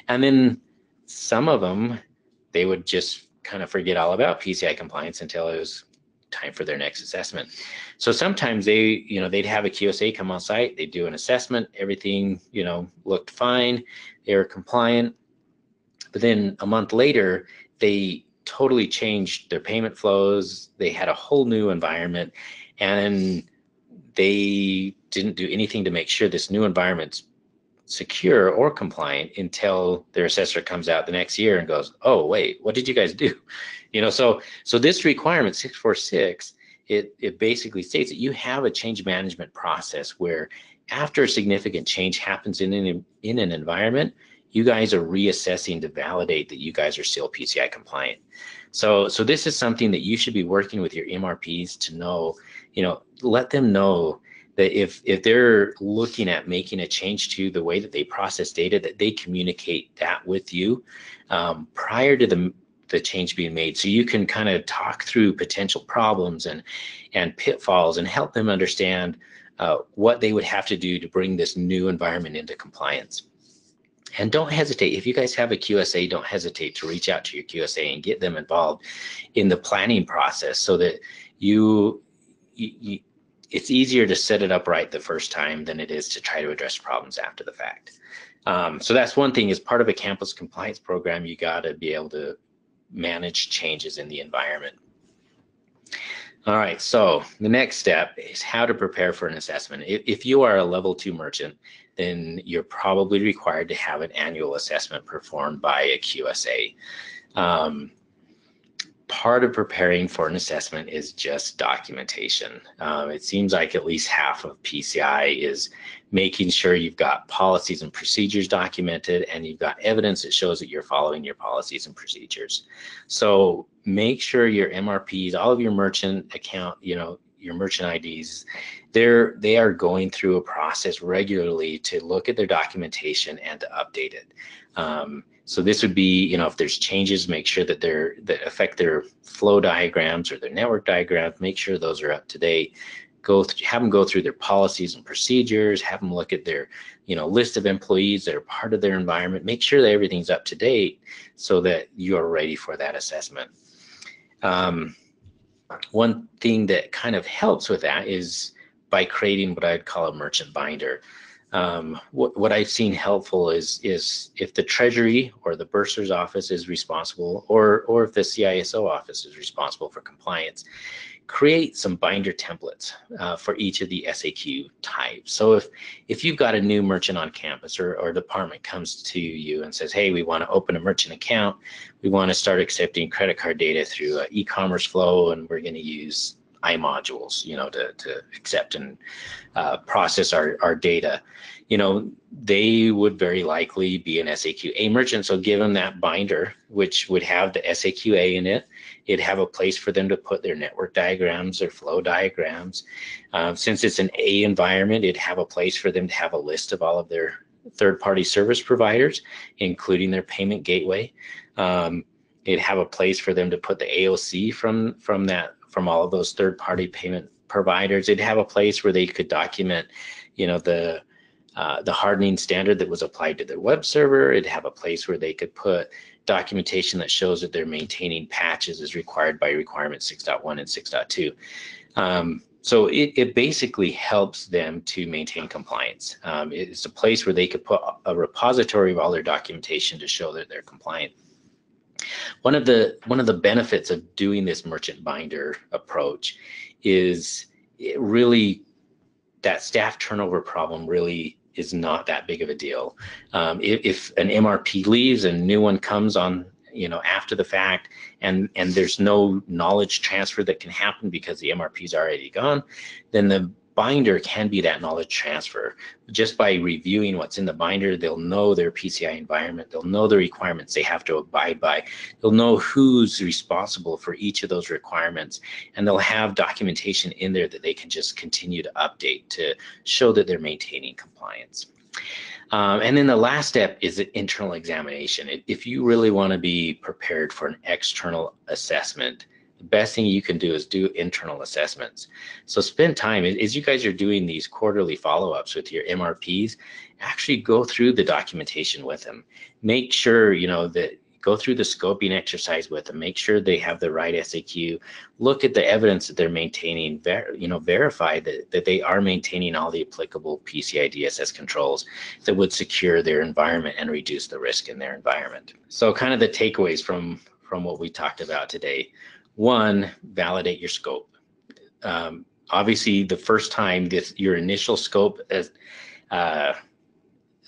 And then some of them, they would just kind of forget all about PCI compliance until it was time for their next assessment. So sometimes they'd have a QSA come on site, they'd do an assessment, everything, looked fine, they were compliant. But then a month later, they totally changed their payment flows. They had a whole new environment, and they didn't do anything to make sure this new environment's secure or compliant until their assessor comes out the next year and goes, oh, wait, what did you guys do? So this requirement 646, it basically states that you have a change management process where after a significant change happens in an environment, you guys are reassessing to validate that you guys are still PCI compliant. So this is something that you should be working with your MRPs to know, let them know that if they're looking at making a change to the way that they process data, that they communicate that with you prior to the change being made, so you can kind of talk through potential problems and pitfalls and help them understand what they would have to do to bring this new environment into compliance. And don't hesitate, if you guys have a QSA, don't hesitate to reach out to your QSA and get them involved in the planning process so that it's easier to set it up right the first time than it is to try to address problems after the fact. So that's one thing. As part of a campus compliance program, you got to be able to manage changes in the environment. All right, so the next step is how to prepare for an assessment. If you are a level 2 merchant, then you're probably required to have an annual assessment performed by a QSA. Part of preparing for an assessment is just documentation. It seems like at least half of PCI is making sure you've got policies and procedures documented and you've got evidence that shows that you're following your policies and procedures. So make sure your MRPs, all of your merchant account, your merchant IDs, they are going through a process regularly to look at their documentation and to update it. So this would be, if there's changes, make sure that that affect their flow diagrams or their network diagrams, make sure those are up to date. Have them go through their policies and procedures, have them look at their, list of employees that are part of their environment, make sure that everything's up to date so that you're ready for that assessment. One thing that kind of helps with that is by creating what I'd call a merchant binder. What I've seen helpful is if the Treasury or the Bursar's office is responsible, or if the CISO office is responsible for compliance, create some binder templates for each of the SAQ types. So if you've got a new merchant on campus or department comes to you and says, hey, we want to open a merchant account, we want to start accepting credit card data through an e-commerce flow, and we're going to use iModules, to accept and process our data. They would very likely be an SAQA merchant. So give them that binder, which would have the SAQA in it. It'd have a place for them to put their network diagrams or flow diagrams. Since it's an A environment, it'd have a place for them to have a list of all of their third-party service providers, including their payment gateway. It'd have a place for them to put the AOC from all of those third-party payment providers. It'd have a place where they could document, the hardening standard that was applied to their web server. It'd have a place where they could put documentation that shows that they're maintaining patches as required by requirement 6.1 and 6.2. So it basically helps them to maintain compliance. It's a place where they could put a repository of all their documentation to show that they're compliant. One of the benefits of doing this merchant binder approach is that staff turnover problem really is not that big of a deal. If an MRP leaves and a new one comes on, after the fact, and there's no knowledge transfer that can happen because the MRP is already gone, then the binder can be that knowledge transfer. Just by reviewing what's in the binder, they'll know their PCI environment, they'll know the requirements they have to abide by, they'll know who's responsible for each of those requirements, and they'll have documentation in there that they can just continue to update to show that they're maintaining compliance. And then the last step is internal examination. If you really want to be prepared for an external assessment, the best thing you can do is do internal assessments. So spend time, as you guys are doing these quarterly follow-ups with your MRPs, actually go through the documentation with them. Make sure, that go through the scoping exercise with them, make sure they have the right SAQ, look at the evidence that they're maintaining, verify that they are maintaining all the applicable PCI DSS controls that would secure their environment and reduce the risk in their environment. So kind of the takeaways from what we talked about today. One, validate your scope. Obviously, the first time your initial scope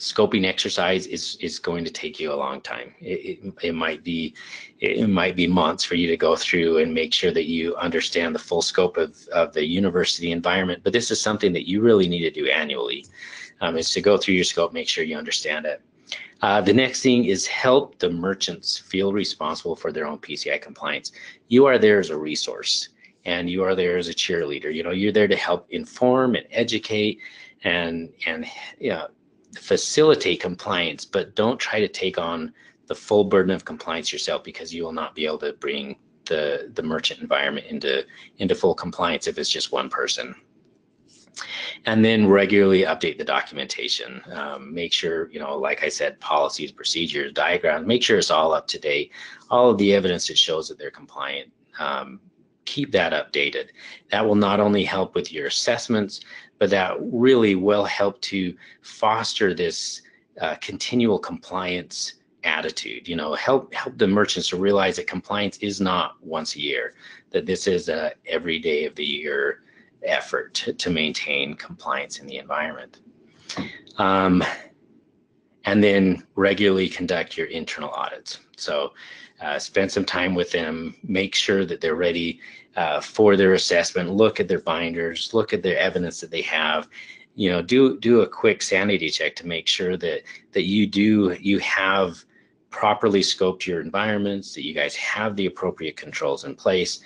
scoping exercise is going to take you a long time. It might be months for you to go through and make sure that you understand the full scope of the university environment. But this is something that you really need to do annually, is to go through your scope, make sure you understand it. The next thing is help the merchants feel responsible for their own PCI compliance. You are there as a resource, and you are there as a cheerleader. You know, you're there to help inform and educate and facilitate compliance, but don't try to take on the full burden of compliance yourself, because you will not be able to bring the merchant environment into full compliance if it's just one person. And then regularly update the documentation. Make sure, like I said, policies, procedures, diagrams, make sure it's all up to date. All of the evidence that shows that they're compliant, keep that updated. That will not only help with your assessments, but that really will help to foster this continual compliance attitude. Help the merchants to realize that compliance is not once a year, that this is a every day of the year effort to maintain compliance in the environment. And then regularly conduct your internal audits. So spend some time with them, make sure that they're ready for their assessment, look at their binders, look at their evidence that they have, do a quick sanity check to make sure that you have properly scoped your environments, that you guys have the appropriate controls in place.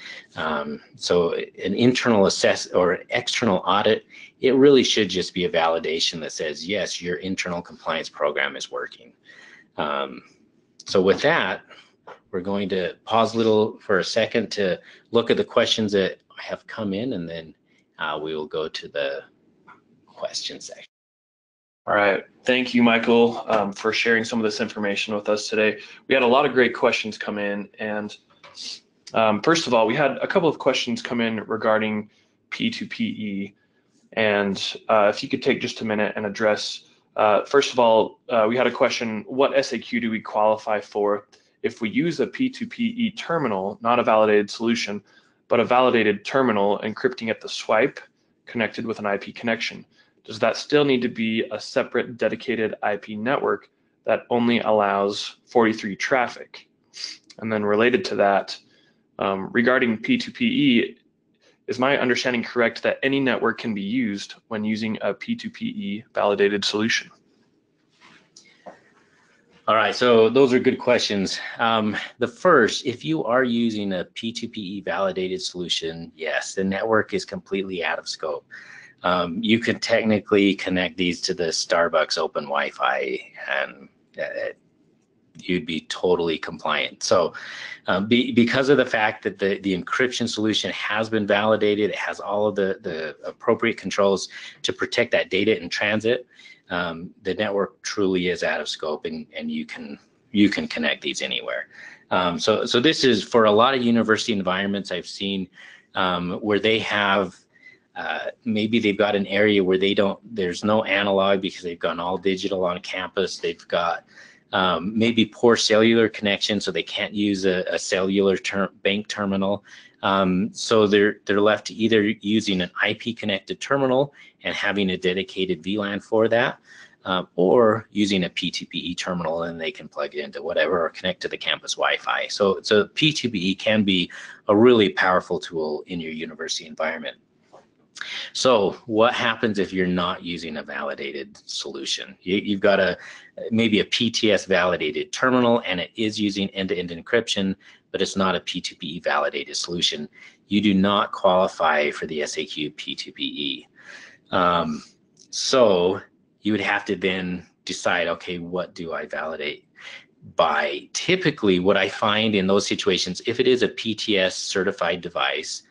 So an internal assess or external audit, it really should just be a validation that says, yes, your internal compliance program is working. So with that, we're going to pause a little for a second to look at the questions that have come in, and then we will go to the question section. All right. Thank you, Michael, for sharing some of this information with us today. We had a lot of great questions come in. And first of all, we had a couple of questions come in regarding P2PE. And if you could take just a minute and address, first of all, we had a question, what SAQ do we qualify for if we use a P2PE terminal, not a validated solution, but a validated terminal encrypting at the swipe connected with an IP connection? Does that still need to be a separate dedicated IP network that only allows 43 traffic? And then related to that, regarding P2PE, is my understanding correct that any network can be used when using a P2PE validated solution? All right, so those are good questions. The first, if you are using a P2PE validated solution, yes, the network is completely out of scope. You could technically connect these to the Starbucks open Wi-Fi and you'd be totally compliant. So because of the fact that the encryption solution has been validated, it has all of the appropriate controls to protect that data in transit, the network truly is out of scope, and you can connect these anywhere. So this is for a lot of university environments I've seen where they have maybe they've got an area where there's no analog because they've gone all digital on campus. They've got maybe poor cellular connection, so they can't use a cellular bank terminal. So they're left to either using an IP connected terminal and having a dedicated VLAN for that, or using a P2PE terminal, and they can plug it into whatever or connect to the campus Wi-Fi. So P2PE can be a really powerful tool in your university environment. So what happens if you're not using a validated solution? You've got maybe a PTS validated terminal and it is using end-to-end encryption, but it's not a P2PE validated solution. You do not qualify for the SAQ P2PE. So you would have to then decide, okay, what do I validate by? Typically, what I find in those situations, if it is a PTS certified device,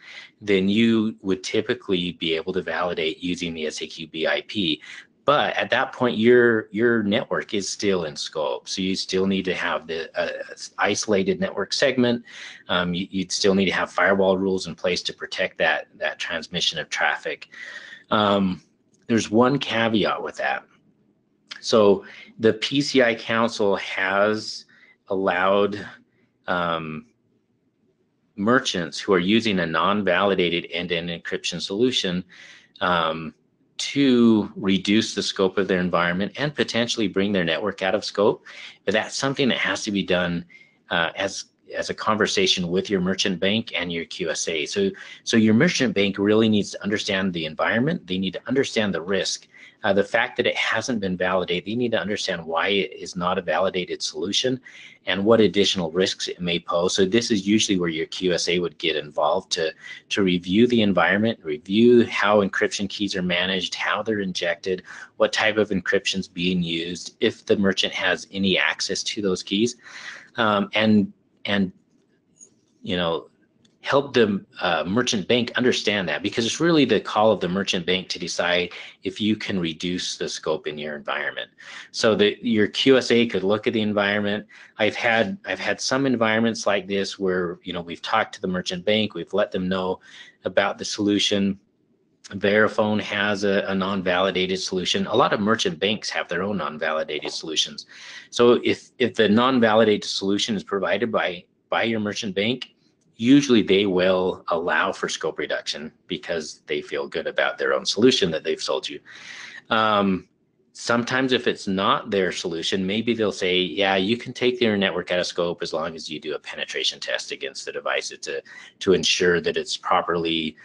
then you would typically be able to validate using the SAQ BIP. But at that point, your network is still in scope. So you still need to have the isolated network segment. You'd still need to have firewall rules in place to protect that transmission of traffic. There's one caveat with that. So the PCI Council has allowed merchants who are using a non-validated end-to-end encryption solution to reduce the scope of their environment and potentially bring their network out of scope. But that's something that has to be done as a conversation with your merchant bank and your QSA. So your merchant bank really needs to understand the environment. They need to understand the risk. The fact that it hasn't been validated, they need to understand why it is not a validated solution and what additional risks it may pose. So this is usually where your QSA would get involved to review the environment, review how encryption keys are managed, how they're injected, what type of encryption is being used, if the merchant has any access to those keys, and help the merchant bank understand that, because it's really the call of the merchant bank to decide if you can reduce the scope in your environment. So that your QSA could look at the environment. I've had some environments like this where we've talked to the merchant bank, we've let them know about the solution. Verifone has a non-validated solution. A lot of merchant banks have their own non-validated solutions. So if the non-validated solution is provided by your merchant bank, usually they will allow for scope reduction because they feel good about their own solution that they've sold you. Sometimes if it's not their solution, maybe they'll say, yeah, you can take their network out of scope as long as you do a penetration test against the device to ensure that it's properly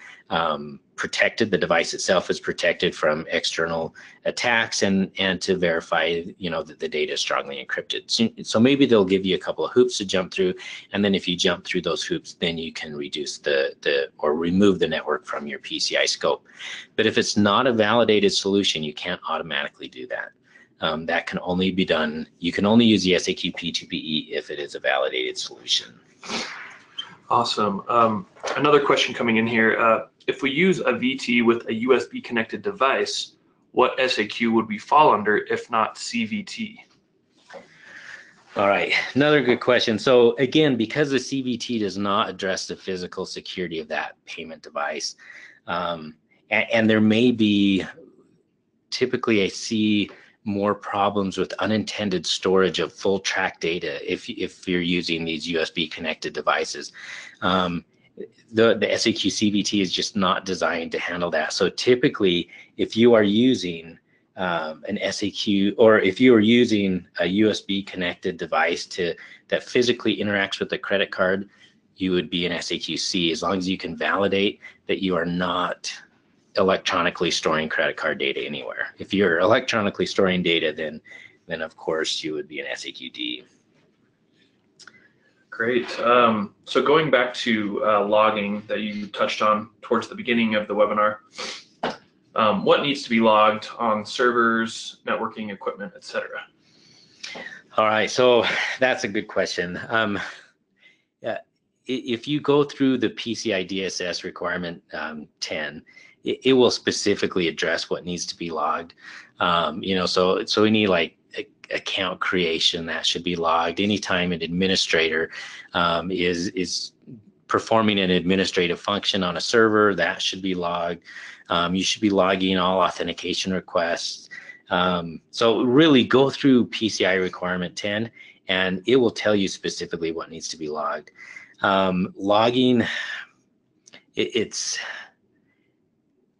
protected. The device itself is protected from external attacks, and to verify that the data is strongly encrypted. So maybe they'll give you a couple of hoops to jump through, and then if you jump through those hoops, then you can reduce or remove the network from your PCI scope. But if it's not a validated solution, you can't automatically do that. That can only be done. You can only use the SAQ PTPE if it is a validated solution. Awesome. Another question coming in here. If we use a VT with a USB connected device, what SAQ would we fall under if not CVT? All right, another good question. So again, because the CVT does not address the physical security of that payment device, and there may be, typically I see more problems with unintended storage of full track data if you're using these USB connected devices. The SAQ CVT is just not designed to handle that. So typically, if you are using an SAQ, or if you are using a USB connected device that physically interacts with the credit card, you would be an SAQ-C, as long as you can validate that you are not electronically storing credit card data anywhere. If you're electronically storing data, then of course you would be an SAQD. Great. So going back to logging that you touched on towards the beginning of the webinar, what needs to be logged on servers, networking equipment, etc.? All right, so that's a good question. If you go through the PCI DSS requirement 10, it will specifically address what needs to be logged. So we need like account creation, that should be logged. Anytime an administrator is performing an administrative function on a server, that should be logged. You should be logging all authentication requests. So really go through PCI requirement 10, and it will tell you specifically what needs to be logged. Logging,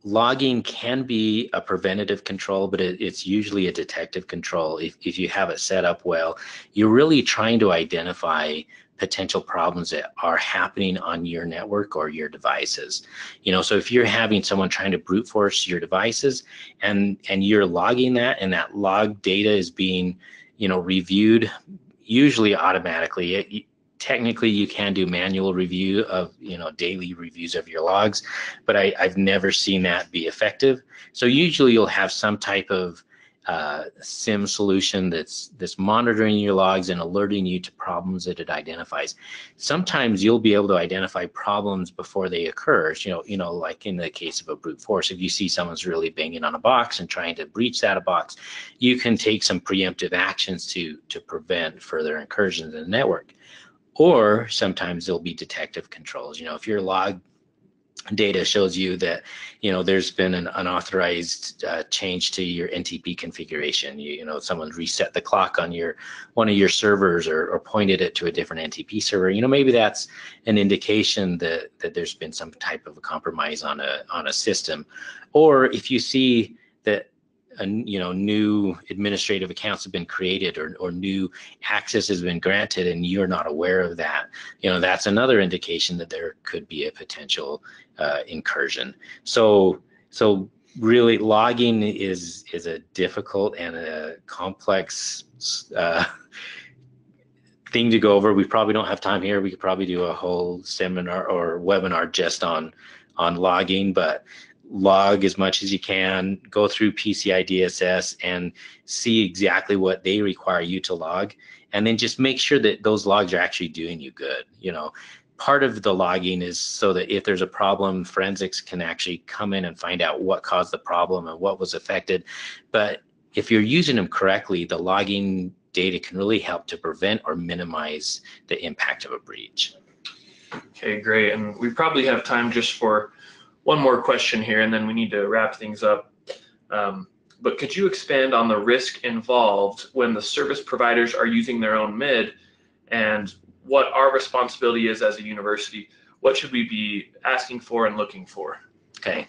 logging can be a preventative control, but it's usually a detective control. If you have it set up well, you're really trying to identify potential problems that are happening on your network or your devices. So if you're having someone trying to brute force your devices and you're logging that, and that log data is being, reviewed, usually automatically. Technically, you can do manual review of, daily reviews of your logs, but I've never seen that be effective. So usually you'll have some type of SIM solution that's monitoring your logs and alerting you to problems that it identifies. Sometimes you'll be able to identify problems before they occur. Like in the case of a brute force, if you see someone's really banging on a box and trying to breach that box, you can take some preemptive actions to prevent further incursions in the network. Or sometimes there'll be detective controls. If your log data shows you that, there's been an unauthorized change to your NTP configuration, someone reset the clock on one of your servers or pointed it to a different NTP server, maybe that's an indication that there's been some type of a compromise on a system. Or if you see that new administrative accounts have been created or new access has been granted and you're not aware of that, that's another indication that there could be a potential incursion. So really, logging is a difficult and a complex thing to go over. We probably don't have time here. We could probably do a whole seminar or webinar just on logging, but log as much as you can, go through PCI DSS and see exactly what they require you to log, and then just make sure that those logs are actually doing you good. Part of the logging is so that if there's a problem, forensics can actually come in and find out what caused the problem and what was affected. But if you're using them correctly, the logging data can really help to prevent or minimize the impact of a breach. Okay, great. And we probably have time just for one more question here, and then we need to wrap things up. But could you expand on the risk involved when the service providers are using their own MID, and what our responsibility is as a university? What should we be asking for and looking for? Okay,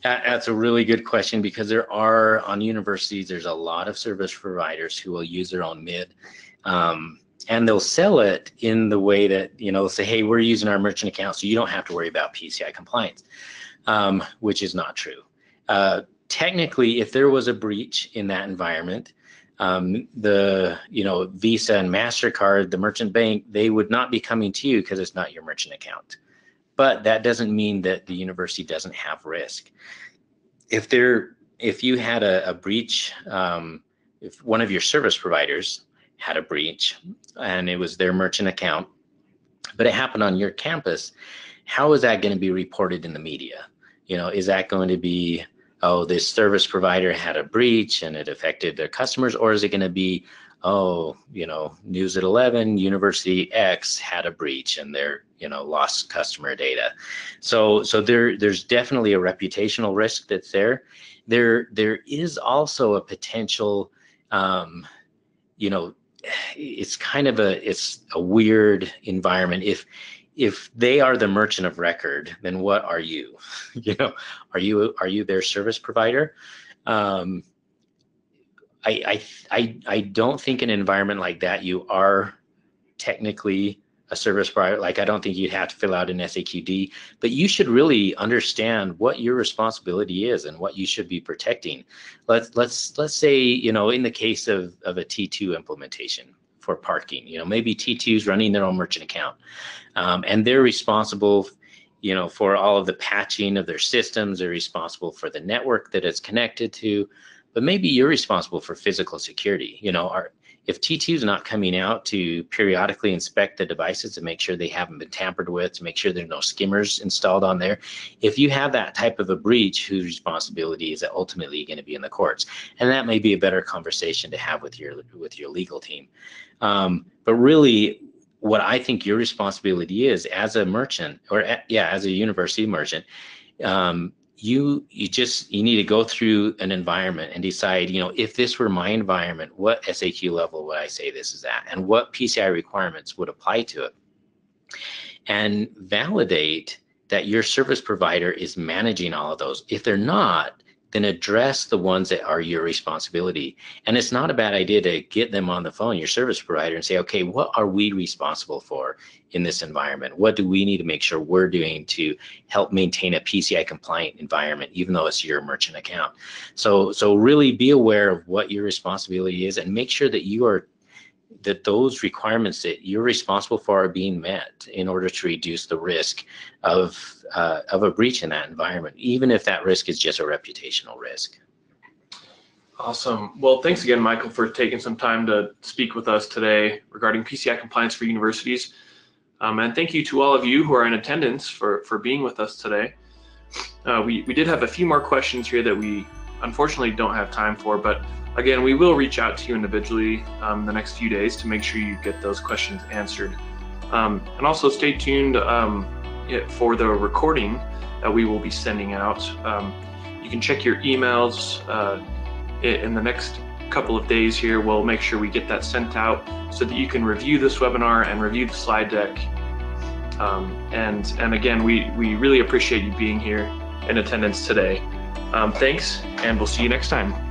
that's a really good question, because on universities, there's a lot of service providers who will use their own MID. And they'll sell it in the way that, they'll say, hey, we're using our merchant account, so you don't have to worry about PCI compliance, which is not true. Technically, if there was a breach in that environment, the Visa and MasterCard, the merchant bank, they would not be coming to you because it's not your merchant account. But that doesn't mean that the university doesn't have risk. If you had a breach, if one of your service providers had a breach and it was their merchant account, but it happened on your campus, how is that going to be reported in the media? Is that going to be, oh, this service provider had a breach and it affected their customers? Or is it going to be, oh, News at 11, University X had a breach and they're, lost customer data. So there's definitely a reputational risk that's there. There is also a potential, it's a weird environment. If they are the merchant of record, then what are you? Are you their service provider? I don't think in an environment like that you are technically a service provider. Like, I don't think you'd have to fill out an SAQD, but you should really understand what your responsibility is and what you should be protecting. Let's say, in the case of a T2 implementation for parking, maybe T2 is running their own merchant account, and they're responsible, for all of the patching of their systems. They're responsible for the network that it's connected to, but maybe you're responsible for physical security. If T2 is not coming out to periodically inspect the devices to make sure they haven't been tampered with, to make sure there's no skimmers installed on there, if you have that type of a breach, whose responsibility is that ultimately going to be in the courts? And that may be a better conversation to have with your legal team. But really, what I think your responsibility is as a merchant, or as a university merchant, you need to go through an environment and decide, if this were my environment, what SAQ level would I say this is at, and what PCI requirements would apply to it, and validate that your service provider is managing all of those. If they're not, then address the ones that are your responsibility. And it's not a bad idea to get them on the phone, your service provider, and say, okay, what are we responsible for in this environment? What do we need to make sure we're doing to help maintain a PCI compliant environment, even though it's your merchant account? So really be aware of what your responsibility is, and make sure that that those requirements that you're responsible for are being met in order to reduce the risk of a breach in that environment, even if that risk is just a reputational risk. Awesome. Well, thanks again, Michael, for taking some time to speak with us today regarding PCI compliance for universities. And thank you to all of you who are in attendance for being with us today. We did have a few more questions here that we unfortunately don't have time for, but again, we will reach out to you individually the next few days to make sure you get those questions answered. And also stay tuned for the recording that we will be sending out. You can check your emails in the next couple of days here. We'll make sure we get that sent out so that you can review this webinar and review the slide deck. And again, we really appreciate you being here in attendance today. Thanks, and we'll see you next time.